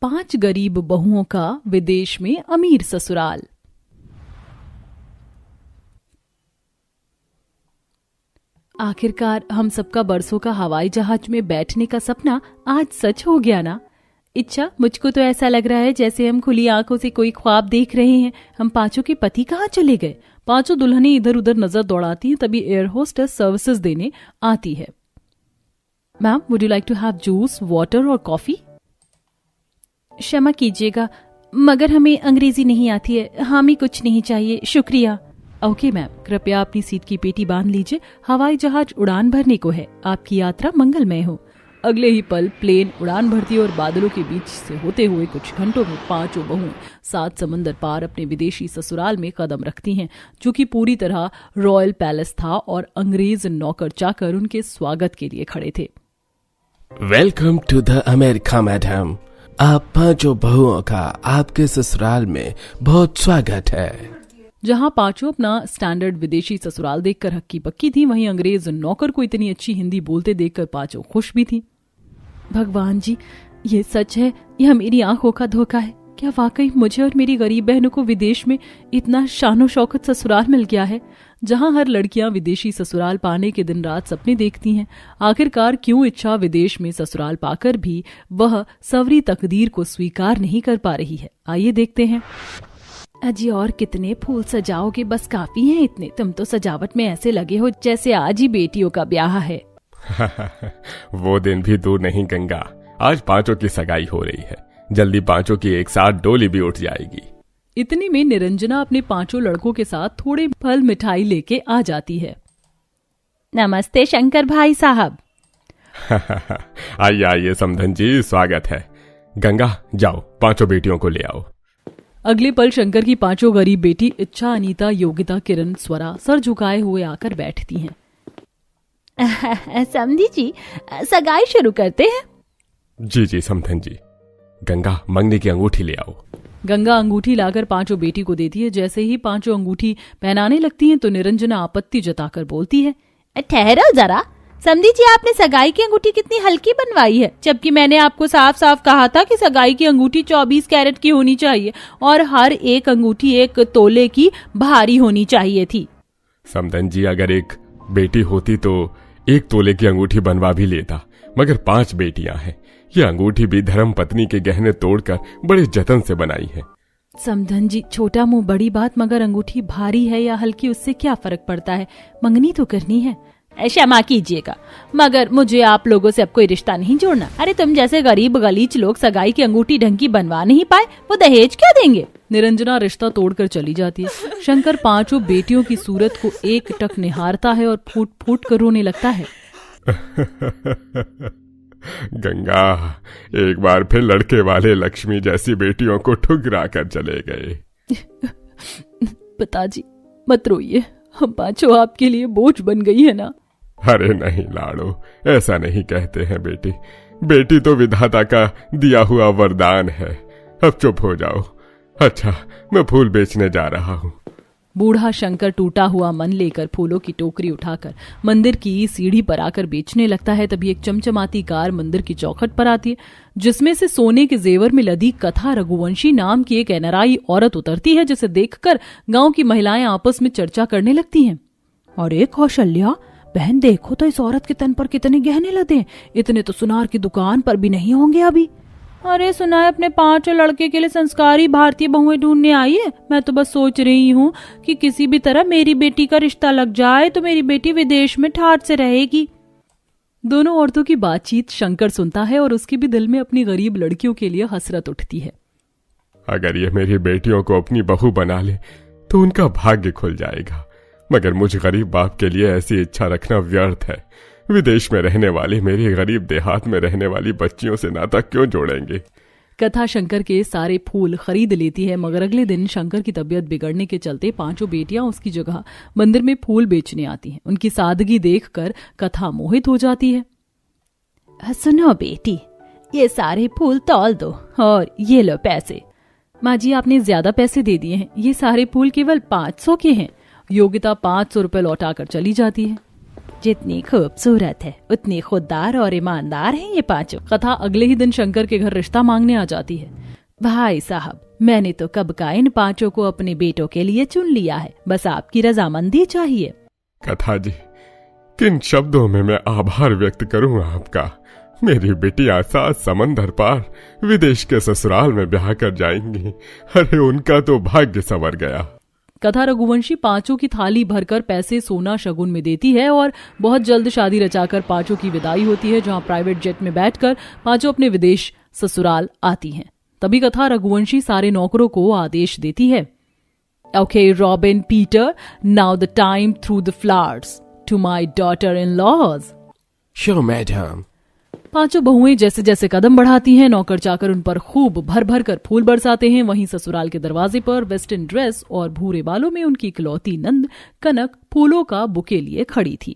5 गरीब बहुओं का विदेश में अमीर ससुराल। आखिरकार हम सबका बरसों का हवाई जहाज में बैठने का सपना आज सच हो गया ना। इच्छा, मुझको तो ऐसा लग रहा है जैसे हम खुली आंखों से कोई ख्वाब देख रहे हैं। हम पांचों के पति कहाँ चले गए? पांचों दुल्हनें इधर उधर नजर दौड़ाती हैं, तभी एयर होस्टेस सर्विसेज देने आती है। Ma'am, would you like to have juice, water और कॉफी? क्षमा कीजिएगा, मगर हमें अंग्रेजी नहीं आती है, हमें कुछ नहीं चाहिए, शुक्रिया। ओके मैम, कृपया अपनी सीट की पेटी बांध लीजिए, हवाई जहाज उड़ान भरने को है। आपकी यात्रा मंगलमय हो। अगले ही पल प्लेन उड़ान भरती और बादलों के बीच से होते हुए कुछ घंटों में पांचों बहुएं 7 समंदर पार अपने विदेशी ससुराल में कदम रखती हैं, जो कि पूरी तरह रॉयल पैलेस था और अंग्रेज नौकर चाकर उनके स्वागत के लिए खड़े थे। Welcome to the America madam. आप पांचों बहुओं का आपके ससुराल में बहुत स्वागत है। जहां पांचों अपना स्टैंडर्ड विदेशी ससुराल देखकर हक्की बक्की थी, वहीं अंग्रेज नौकर को इतनी अच्छी हिंदी बोलते देखकर पांचों खुश भी थी। भगवान जी, ये सच है या मेरी आंखों का धोखा है? क्या वाकई मुझे और मेरी गरीब बहनों को विदेश में इतना शानो शौकत ससुराल मिल गया है, जहां हर लड़कियां विदेशी ससुराल पाने के दिन रात सपने देखती हैं? आखिरकार क्यों इच्छा विदेश में ससुराल पाकर भी वह सवरी तकदीर को स्वीकार नहीं कर पा रही है? आइए देखते हैं। अजी, और कितने फूल सजाओगे? बस काफी हैं इतने। तुम तो सजावट में ऐसे लगे हो जैसे आज ही बेटियों का ब्याह है। वो दिन भी दूर नहीं गंगा, आज पांचों की सगाई हो रही है। जल्दी पांचों की एक साथ डोली भी उठ जाएगी। इतने में निरंजना अपने पांचों लड़कों के साथ थोड़े फल मिठाई लेके आ जाती है। नमस्ते शंकर भाई साहब। आइए आइए समधन जी, स्वागत है। गंगा, जाओ पांचों बेटियों को ले आओ। अगले पल शंकर की पांचों गरीब बेटी इच्छा, अनीता, योगिता, किरण, स्वरा सर झुकाए हुए आकर बैठती हैं। समधी जी, सगाई शुरू करते हैं। जी जी समधन जी। गंगा, मंगनी की अंगूठी ले आओ। गंगा अंगूठी लाकर पांचों बेटी को देती है। जैसे ही पांचों अंगूठी पहनाने लगती हैं तो निरंजना आपत्ति जताकर बोलती है, ठहरो जरा समधी जी, आपने सगाई की अंगूठी कितनी हल्की बनवाई है, जबकि मैंने आपको साफ साफ कहा था कि सगाई की अंगूठी 24 कैरेट की होनी चाहिए और हर एक अंगूठी 1 तोले की भारी होनी चाहिए थी। समधन जी, अगर एक बेटी होती तो 1 तोले की अंगूठी बनवा भी लेता, मगर 5 बेटियां हैं। ये अंगूठी भी धर्म पत्नी के गहने तोड़कर बड़े जतन से बनाई है। समधन जी, छोटा मुंह बड़ी बात, मगर अंगूठी भारी है या हल्की उससे क्या फर्क पड़ता है? मंगनी तो करनी है। क्षमा कीजिएगा, मगर मुझे आप लोगों से अब कोई रिश्ता नहीं जोड़ना। अरे तुम जैसे गरीब गलीच लोग सगाई की अंगूठी ढंग की बनवा नहीं पाए, वो दहेज क्या देंगे? निरंजना रिश्ता तोड़कर चली जाती है। शंकर पांचों बेटियों की सूरत को एक टक निहारता है और फूट फूट कर रोने लगता है। गंगा, एक बार फिर लड़के वाले लक्ष्मी जैसी बेटियों को ठुकरा कर चले गए। पिताजी मत रोइए, हम पांचों आपके लिए बोझ बन गई है ना। अरे नहीं लाड़ो, ऐसा नहीं कहते हैं बेटी। बेटी तो विधाता का दिया हुआ वरदान है। अब चुप हो जाओ। अच्छा, मैं फूल बेचने जा रहा हूँ। बूढ़ा शंकर टूटा हुआ मन लेकर फूलों की टोकरी उठाकर मंदिर की सीढ़ी पर आकर बेचने लगता है। तभी एक चमचमाती कार मंदिर की चौखट पर आती है, जिसमें से सोने के जेवर में लदी कथा रघुवंशी नाम की एक एनआरआई औरत उतरती है, जिसे देखकर गांव की महिलाएं आपस में चर्चा करने लगती हैं। अरे कौशल्या बहन, देखो तो इस औरत के तन पर कितने गहने लदे। इतने तो सुनार की दुकान पर भी नहीं होंगे अभी। अरे सुना है अपने 5 लड़के के लिए संस्कारी भारतीय बहुएं ढूंढने आई है। मैं तो बस सोच रही हूँ कि किसी भी तरह मेरी बेटी का रिश्ता लग जाए तो मेरी बेटी विदेश में ठाठ से रहेगी। दोनों औरतों की बातचीत शंकर सुनता है और उसके भी दिल में अपनी गरीब लड़कियों के लिए हसरत उठती है। अगर ये मेरी बेटियों को अपनी बहू बना ले तो उनका भाग्य खुल जाएगा, मगर मुझ गरीब बाप के लिए ऐसी इच्छा रखना व्यर्थ है। विदेश में रहने वाली मेरी गरीब देहात में रहने वाली बच्चियों से नाता क्यों जोड़ेंगे? कथा शंकर के सारे फूल खरीद लेती है, मगर अगले दिन शंकर की तबीयत बिगड़ने के चलते पांचों बेटियां उसकी जगह मंदिर में फूल बेचने आती हैं। उनकी सादगी देखकर कथा मोहित हो जाती है। सुनो बेटी, ये सारे फूल तौल दो और ये लो पैसे। माँ जी, आपने ज्यादा पैसे दे दिए हैं, ये सारे फूल केवल 500 के हैं। योगिता 500 रुपए लौटाकर चली जाती है। जितनी खूबसूरत है उतनी खुददार और ईमानदार हैं ये पांचों। कथा अगले ही दिन शंकर के घर रिश्ता मांगने आ जाती है। भाई साहब, मैंने तो कब का इन पांचों को अपने बेटों के लिए चुन लिया है, बस आपकी रजामंदी चाहिए। कथा जी, किन शब्दों में मैं आभार व्यक्त करूं आपका। मेरी बेटियां 7 समंदर पार विदेश के ससुराल में ब्याह कर जाएंगी। अरे उनका तो भाग्य संवर गया। कथा रघुवंशी पांचों की थाली भरकर पैसे सोना शगुन में देती है और बहुत जल्द शादी रचाकर पांचों की विदाई होती है, जहां प्राइवेट जेट में बैठकर पांचों अपने विदेश ससुराल आती हैं। तभी कथा रघुवंशी सारे नौकरों को आदेश देती है, okay Robin, Peter, now the time through the flowers to my daughter in laws. Sure madam. पांचों बहुएं जैसे जैसे कदम बढ़ाती हैं, नौकर चाकर उन पर खूब भर भर कर फूल बरसाते हैं। वहीं ससुराल के दरवाजे पर वेस्टर्न ड्रेस और भूरे बालों में उनकी इकलौती नंद कनक फूलों का बुके लिए खड़ी थी।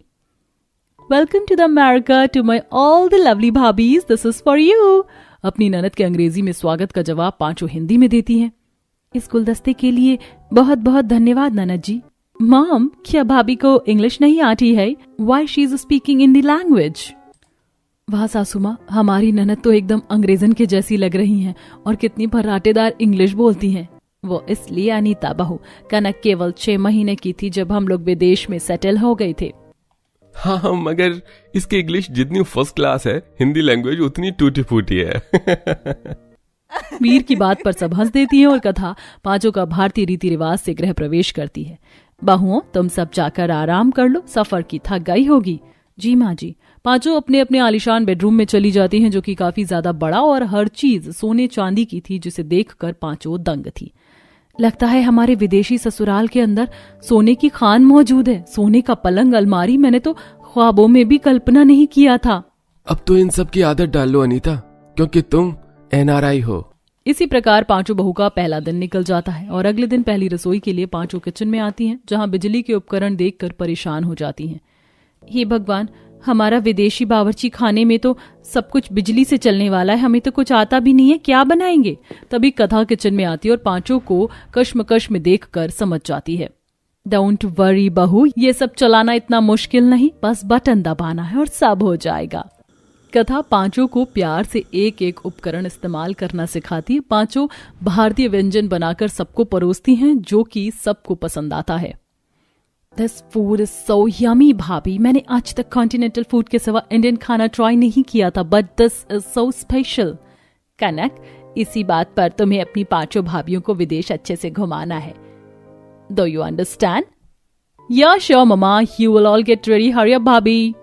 Welcome to the America, to my all the lovely bhabhis, this is for you. अपनी ननद के अंग्रेजी में स्वागत का जवाब पांचों हिंदी में देती हैं। इस गुलदस्ते के लिए बहुत बहुत धन्यवाद ननद जी। मॉम, क्या भाभी को इंग्लिश नहीं आती है? Why she is speaking in the language? वाह सासू माँ, हमारी ननद तो एकदम अंग्रेजन के जैसी लग रही हैं और कितनी भर्राटेदार इंग्लिश बोलती हैं। वो इसलिए अनीता बहू, कनक केवल 6 महीने की थी जब हम लोग विदेश में सेटल हो गए थे। हाँ, मगर इसकी इंग्लिश जितनी फर्स्ट क्लास है, हिंदी लैंग्वेज उतनी टूटी फूटी है। वीर की बात पर सब हंस देती है और कथा पांचों का भारतीय रीति रिवाज से गृह प्रवेश करती है। बहुओं, तुम सब जाकर आराम कर लो, सफर की थक गई होगी। जी माँ जी। पांचों अपने अपने आलीशान बेडरूम में चली जाती हैं, जो कि काफी ज्यादा बड़ा और हर चीज सोने चांदी की थी, जिसे देखकर पांचों दंग थी। लगता है हमारे विदेशी ससुराल के अंदर सोने की खान मौजूद है। सोने का पलंग, अलमारी, मैंने तो ख्वाबों में भी कल्पना नहीं किया था। अब तो इन सब की आदत डाल लो अनीता, क्योंकि तुम NRI हो। इसी प्रकार पांचों बहू का पहला दिन निकल जाता है और अगले दिन पहली रसोई के लिए पांचों किचन में आती हैं, जहां बिजली के उपकरण देखकर परेशान हो जाती हैं। हे भगवान, हमारा विदेशी बावर्ची खाने में तो सब कुछ बिजली से चलने वाला है, हमें तो कुछ आता भी नहीं है, क्या बनाएंगे? तभी कथा किचन में आती है और पांचों को कश्मकश में देखकर समझ जाती है। डोंट वरी बहू, ये सब चलाना इतना मुश्किल नहीं, बस बटन दबाना है और सब हो जाएगा। कथा पांचों को प्यार से एक एक उपकरण इस्तेमाल करना सिखाती है। पांचों भारतीय व्यंजन बनाकर सबको परोसती हैं, जो कि सबको पसंद आता है। This food is so yummy, भाभी। मैंने आज तक कॉन्टिनेंटल फूड के सिवा इंडियन खाना ट्राई नहीं किया था, but this is so special. Kanak, इसी बात पर तुम्हें अपनी पांचों भाभियों को विदेश अच्छे से घुमाना है। Do you understand? Yeah, sure, mama. You will all get ready. Hurry up, भाभी।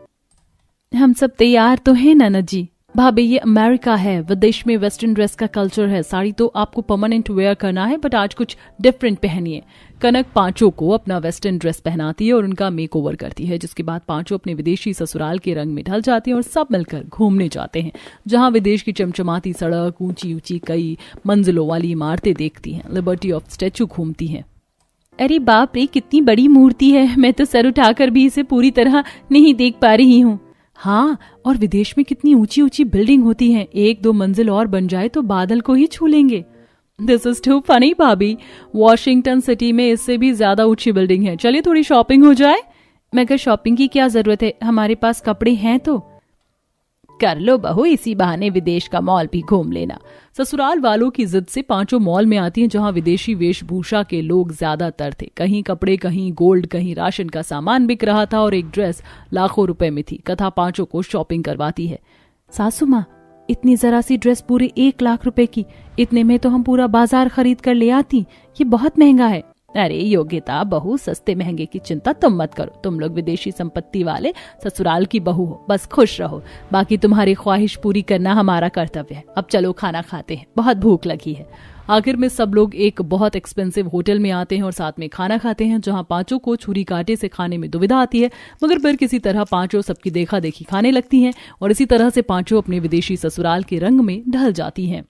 हम सब तैयार तो हैं ननद जी। भाभी, ये अमेरिका है, विदेश में वेस्टर्न ड्रेस का कल्चर है। साड़ी तो आपको परमानेंट वेयर करना है, बट आज कुछ डिफरेंट पहनिए। कनक पांचों को अपना वेस्टर्न ड्रेस पहनाती है और उनका मेकओवर करती है, जिसके बाद पांचों अपने विदेशी ससुराल के रंग में ढल जाते हैं और सब मिलकर घूमने जाते हैं, जहां विदेश की चमचमाती सड़क, ऊंची ऊंची कई मंजिलों वाली इमारतें देखती हैं, लिबर्टी ऑफ स्टैचू घूमती हैं। अरे बाप रे, कितनी बड़ी मूर्ति है, मैं तो सर उठाकर भी इसे पूरी तरह नहीं देख पा रही हूँ। हाँ, और विदेश में कितनी ऊंची ऊंची बिल्डिंग होती हैं, 1-2 मंजिल और बन जाए तो बादल को ही छू लेंगे। दिस इज टू फनी भाभी, वॉशिंगटन सिटी में इससे भी ज्यादा ऊंची बिल्डिंग है। चलिए थोड़ी शॉपिंग हो जाए। मगर शॉपिंग की क्या जरूरत है, हमारे पास कपड़े हैं तो। कर लो बहू, इसी बहाने विदेश का मॉल भी घूम लेना। ससुराल वालों की जिद से पांचों मॉल में आती हैं, जहां विदेशी वेशभूषा के लोग ज्यादातर थे। कहीं कपड़े, कहीं गोल्ड, कहीं राशन का सामान बिक रहा था और एक ड्रेस लाखों रुपए में थी। कथा पांचों को शॉपिंग करवाती है। सासू माँ, इतनी जरा सी ड्रेस पूरे 1 लाख रुपए की, इतने में तो हम पूरा बाजार खरीद कर ले आती, ये बहुत महंगा है। अरे योग्यता बहू, सस्ते महंगे की चिंता तुम मत करो, तुम लोग विदेशी संपत्ति वाले ससुराल की बहू हो, बस खुश रहो। बाकी तुम्हारी ख्वाहिश पूरी करना हमारा कर्तव्य है। अब चलो खाना खाते हैं, बहुत भूख लगी है। आखिर में सब लोग एक बहुत एक्सपेंसिव होटल में आते हैं और साथ में खाना खाते हैं, जहां पांचों को छुरी कांटे से खाने में दुविधा आती है, मगर फिर किसी तरह पांचों सबकी देखा देखी खाने लगती हैं और इसी तरह से पांचों अपने विदेशी ससुराल के रंग में ढल जाती हैं।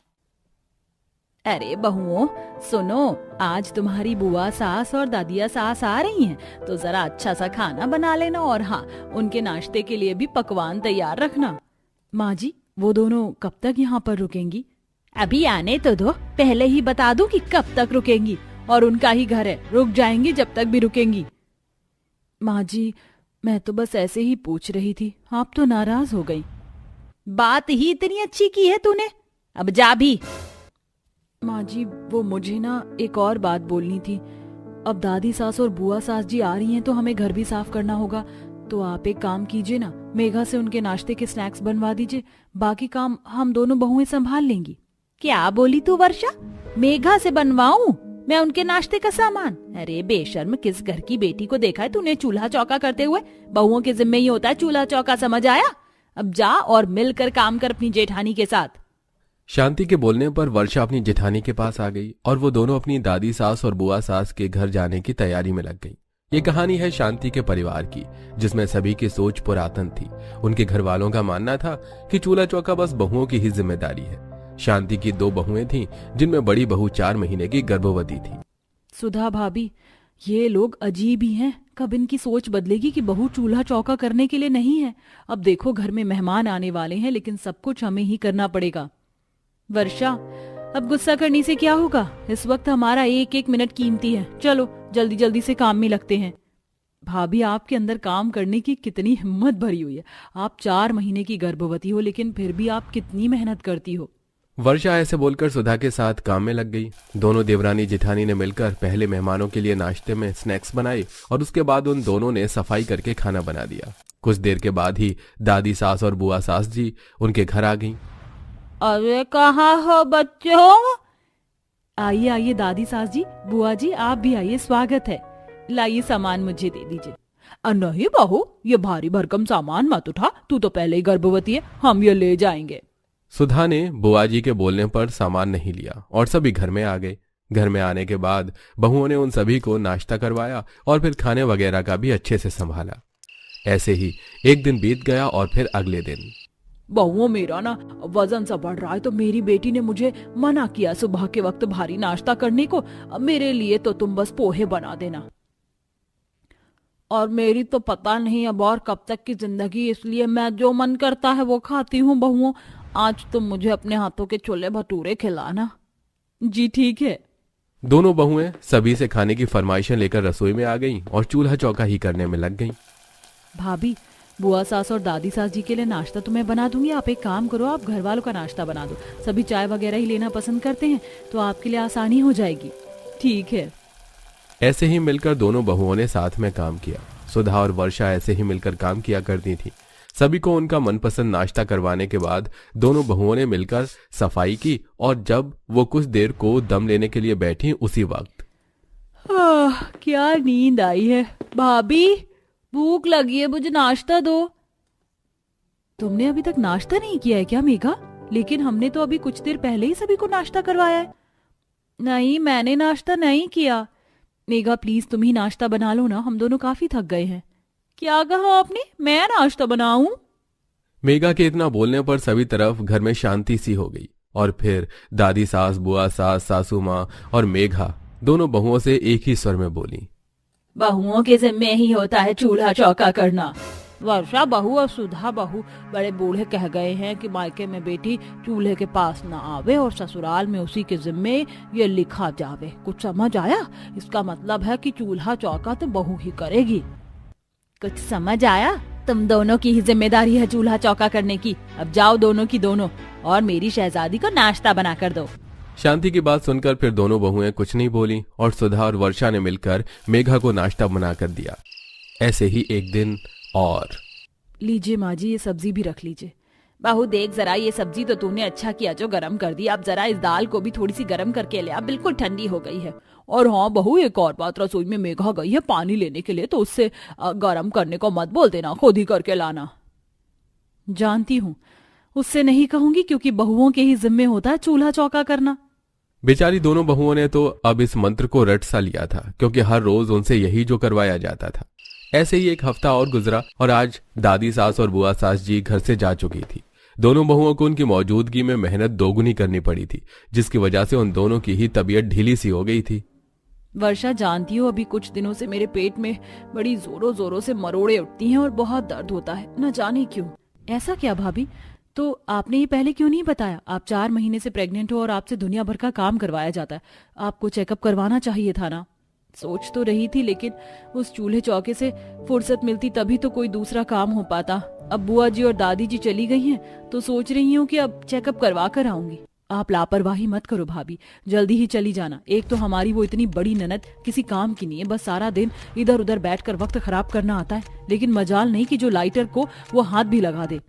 अरे बहुओं सुनो, आज तुम्हारी बुआ सास और दादिया सास आ रही हैं, तो जरा अच्छा सा खाना बना लेना और हाँ, उनके नाश्ते के लिए भी पकवान तैयार रखना। माँ जी, वो दोनों कब तक यहाँ पर रुकेंगी? अभी आने तो दो, पहले ही बता दूं कि कब तक रुकेंगी, और उनका ही घर है, रुक जाएंगी जब तक भी रुकेंगी। माँ जी, मैं तो बस ऐसे ही पूछ रही थी, आप तो नाराज हो गई। बात ही इतनी अच्छी की है तूने, अब जा भी। माँ जी, वो मुझे ना एक और बात बोलनी थी। अब दादी सास और बुआ सास जी आ रही हैं तो हमें घर भी साफ करना होगा। तो आप एक काम कीजिए ना, मेघा से उनके नाश्ते के स्नैक्स बनवा दीजिए, बाकी काम हम दोनों बहुएं संभाल लेंगी। क्या बोली तू वर्षा, मेघा से बनवाऊं मैं उनके नाश्ते का सामान? अरे बेशर्म, किस घर की बेटी को देखा है तूने चूल्हा चौका करते हुए? बहुओं के जिम्मे ही होता है चूल्हा चौका, समझ आया? अब जा और मिलकर काम कर अपनी जेठानी के साथ। शांति के बोलने पर वर्षा अपनी जेठानी के पास आ गई और वो दोनों अपनी दादी सास और बुआ सास के घर जाने की तैयारी में लग गई। ये कहानी है शांति के परिवार की, जिसमें सभी की सोच पुरातन थी। उनके घर वालों का मानना था कि चूल्हा चौका बस बहुओं की ही जिम्मेदारी है। शांति की 2 बहुएं थीं, जिनमें बड़ी बहू 4 महीने की गर्भवती थी। सुधा भाभी, ये लोग अजीब ही हैं। कब इनकी सोच बदलेगी कि बहू चूल्हा चौका करने के लिए नहीं है? अब देखो, घर में मेहमान आने वाले हैं, लेकिन सब कुछ हमें ही करना पड़ेगा। वर्षा, अब गुस्सा करने से क्या होगा? इस वक्त हमारा एक एक मिनट कीमती है। चलो जल्दी जल्दी से काम में लगते हैं। भाभी, आपके अंदर काम करने की कितनी हिम्मत भरी हुई है। आप 4 महीने की गर्भवती हो, लेकिन फिर भी आप कितनी मेहनत करती हो। वर्षा ऐसे बोलकर सुधा के साथ काम में लग गई। दोनों देवरानी जेठानी ने मिलकर पहले मेहमानों के लिए नाश्ते में स्नैक्स बनाए और उसके बाद उन दोनों ने सफाई करके खाना बना दिया। कुछ देर के बाद ही दादी सास और बुआ सास जी उनके घर आ गईं। अरे कहाँ हो बच्चों? आइए आइए दादी सास जी, बुआ जी आप भी आइए, स्वागत है। लाइए सामान मुझे दे दीजिए। नहीं बहू, ये भारी भरकम सामान मत उठा, तू तो पहले ही गर्भवती है, हम ये ले जाएंगे। सुधा ने बुआ जी के बोलने पर सामान नहीं लिया और सभी घर में आ गए। घर में आने के बाद बहुओं ने उन सभी को नाश्ता करवाया और फिर खाने वगैरह का भी अच्छे से संभाला। ऐसे ही एक दिन बीत गया और फिर अगले दिन। बहुओं, मेरा ना वजन सा बढ़ रहा है, तो मेरी बेटी ने मुझे मना किया सुबह के वक्त भारी नाश्ता करने को। मेरे लिए तो तुम बस पोहे बना देना। और मेरी तो पता नहीं अब और कब तक की जिंदगी, इसलिए मैं जो मन करता है वो खाती हूँ। बहुओं, आज तुम मुझे अपने हाथों के छोले भटूरे खिलाना। जी ठीक है। दोनों बहुएं सभी से खाने की फरमाइशें लेकर रसोई में आ गईं और चूल्हा चौका ही करने में लग गईं। भाभी, बुआ सास और दादी सास जी के लिए नाश्ता तो मैं बना दूंगी, आप एक काम करो, आप घर वालों का नाश्ता बना दो। सभी चाय वगैरह ही लेना पसंद करते हैं, तो आपके लिए आसानी हो जाएगी। ठीक है। ऐसे ही मिलकर दोनों बहुओं ने साथ में काम किया। सुधा और वर्षा ऐसे ही मिलकर काम किया करती थी। सभी को उनका मनपसंद नाश्ता करवाने के बाद दोनों बहुओं ने मिलकर सफाई की और जब वो कुछ देर को दम लेने के लिए बैठी, उसी वक्त क्या नींद आई है। भाभी, भूख लगी है, मुझे नाश्ता दो। तुमने अभी तक नाश्ता नहीं किया है क्या मेघा? लेकिन हमने तो अभी कुछ देर पहले ही सभी को नाश्ता करवाया है। नहीं, मैंने नाश्ता नहीं किया। मेघा प्लीज तुम ही नाश्ता बना लो ना, हम दोनों काफी थक गए हैं। क्या कहा आपने? मैं नाश्ता बनाऊं? मेघा के इतना बोलने पर सभी तरफ घर में शांति सी हो गई और फिर दादी सास, बुआ सास, सासू माँ और मेघा दोनों बहुओं से एक ही स्वर में बोली, बहुओं के जिम्मे ही होता है चूल्हा चौका करना। वर्षा बहू और सुधा बहू बड़े बूढ़े कह गए हैं कि मायके में बेटी चूल्हे के पास न आवे और ससुराल में उसी के जिम्मे ये लिखा जावे। कुछ समझ आया? इसका मतलब है कि चूल्हा चौका तो बहू ही करेगी। कुछ समझ आया? तुम दोनों की ही जिम्मेदारी है चूल्हा चौका करने की। अब जाओ दोनों की दोनों और मेरी शहजादी को नाश्ता बना कर दो। शांति की बात सुनकर फिर दोनों बहुएं कुछ नहीं बोली और सुधा और वर्षा ने मिलकर मेघा को नाश्ता बना कर दिया। ऐसे ही एक दिन और। लीजिए माँ जी, ये सब्जी भी रख लीजिए। बहू देख जरा, ये सब्जी तो तूने अच्छा किया जो गरम कर दी। अब जरा इस दाल को भी थोड़ी सी गरम करके ले आ, बिल्कुल ठंडी हो गई है। और हाँ बहू, एक और बात, रसोई में मेघा गई है पानी लेने के लिए, तो उससे गरम करने को मत बोल देना, खुद ही करके लाना। जानती हूँ, उससे नहीं कहूंगी, क्योंकि बहुओं के ही जिम्मे होता है चूल्हा चौका करना। बेचारी दोनों बहुओं ने तो अब इस मंत्र को रट सा लिया था, क्योंकि हर रोज उनसे यही जो करवाया जाता था। ऐसे ही एक हफ्ता और गुजरा और आज दादी सास और बुआ सास जी घर से जा चुकी थी। दोनों बहुओं को उनकी मौजूदगी में मेहनत दोगुनी करनी पड़ी थी, जिसकी वजह से उन दोनों की ही तबीयत ढीली सी हो गई थी। वर्षा, जानती हो अभी कुछ दिनों से मेरे पेट में बड़ी जोरों जोरों से मरोड़े उठती हैं और बहुत दर्द होता है, न जाने क्यों। ऐसा क्या भाभी? तो आपने ये पहले क्यों नहीं बताया? आप 4 महीने से प्रेग्नेंट हो और आपसे दुनिया भर का काम करवाया जाता है, आपको चेकअप करवाना चाहिए था ना। सोच तो रही थी, लेकिन उस चूल्हे चौके से फुर्सत मिलती तभी तो कोई दूसरा काम हो पाता। अब बुआ जी और दादी जी चली गई हैं, तो सोच रही हूँ कि अब चेकअप करवा कर आऊंगी। आप लापरवाही मत करो भाभी, जल्दी ही चली जाना। एक तो हमारी वो इतनी बड़ी ननद किसी काम की नहीं है, बस सारा दिन इधर उधर बैठकर वक्त खराब करना आता है, लेकिन मजाल नहीं कि जो लाइटर को वो हाथ भी लगा दे।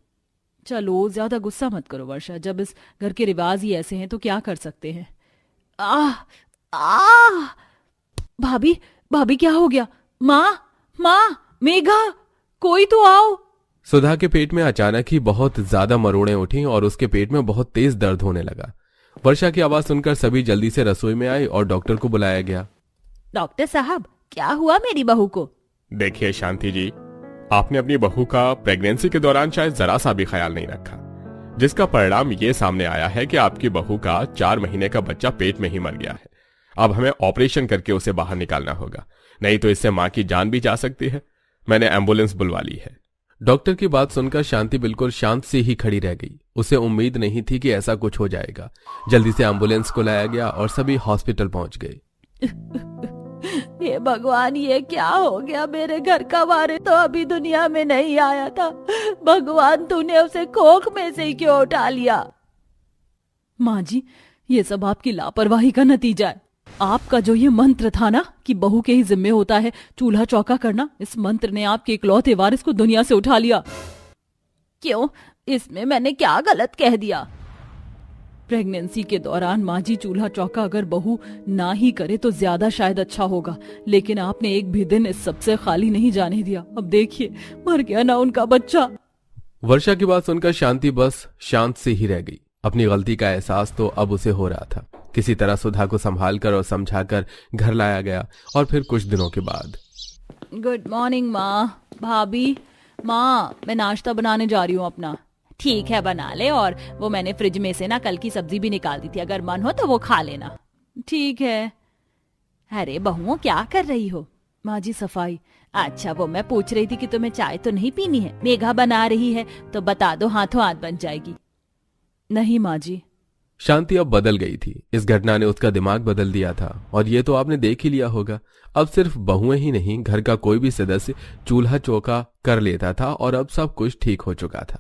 चलो ज्यादा गुस्सा मत करो वर्षा, जब इस घर के रिवाज ही ऐसे हैं तो क्या कर सकते हैं। आह आह भाभी, भाभी क्या हो गया? माँ, मेघा, कोई तो आओ। सुधा के पेट में अचानक ही बहुत ज्यादा मरोड़ें उठी और उसके पेट में बहुत तेज दर्द होने लगा। वर्षा की आवाज सुनकर सभी जल्दी से रसोई में आए और डॉक्टर को बुलाया गया। डॉक्टर साहब, क्या हुआ मेरी बहू को? देखिए शांति जी, आपने अपनी बहू का प्रेगनेंसी के दौरान शायद जरा सा भी ख्याल नहीं रखा, जिसका परिणाम ये सामने आया है कि आपकी बहू का 4 महीने का बच्चा पेट में ही मर गया है। अब हमें ऑपरेशन करके उसे बाहर निकालना होगा, नहीं तो इससे मां की जान भी जा सकती है। मैंने एम्बुलेंस बुलवा ली है। डॉक्टर की बात सुनकर शांति बिल्कुल शांत से ही खड़ी रह गई। उसे उम्मीद नहीं थी कि ऐसा कुछ हो जाएगा। जल्दी से एम्बुलेंस को लाया गया और सभी हॉस्पिटल पहुंच गए। हे भगवान, ये क्या हो गया? मेरे घर का वारिस तो अभी दुनिया में नहीं आया था। भगवान, तूने उसे कोख में से क्यों उठा लिया? माँ जी, ये सब आपकी लापरवाही का नतीजा है। आपका जो ये मंत्र था ना कि बहू के ही जिम्मे होता है चूल्हा चौका करना, इस मंत्र ने आपके इकलौते वारिस को दुनिया से उठा लिया। क्यों? इसमें मैंने क्या गलत कह दिया? प्रेगनेंसी के दौरान माँ जी चूल्हा चौका अगर बहू ना ही करे तो ज्यादा शायद अच्छा होगा, लेकिन आपने एक भी दिन इस सबसे खाली नहीं जाने दिया। अब देखिए, मर गया ना उनका बच्चा। वर्षा की बात सुनकर शांति बस शांत से ही रह गई। अपनी गलती का एहसास तो अब उसे हो रहा था। किसी तरह सुधा को संभालकर और समझाकर घर लाया गया और फिर कुछ दिनों के बाद। गुड मॉर्निंग माँ, भाभी। माँ, मैं नाश्ता बनाने जा रही हूँ अपना। ठीक है, बना ले, और वो मैंने फ्रिज में से ना कल की सब्जी भी निकाल दी थी, अगर मन हो तो वो खा लेना। ठीक है। अरे बहुओं, क्या कर रही हो? माँ जी, सफाई। अच्छा, वो मैं पूछ रही थी कि तुम्हें चाय तो नहीं पीनी है? मेघा बना रही है तो बता दो, हाथों हाथ बन जाएगी। नहीं माँ जी। शांति अब बदल गई थी। इस घटना ने उसका दिमाग बदल दिया था और ये तो आपने देख ही लिया होगा। अब सिर्फ बहुएं ही नहीं, घर का कोई भी सदस्य चूल्हा चौका कर लेता था और अब सब कुछ ठीक हो चुका था।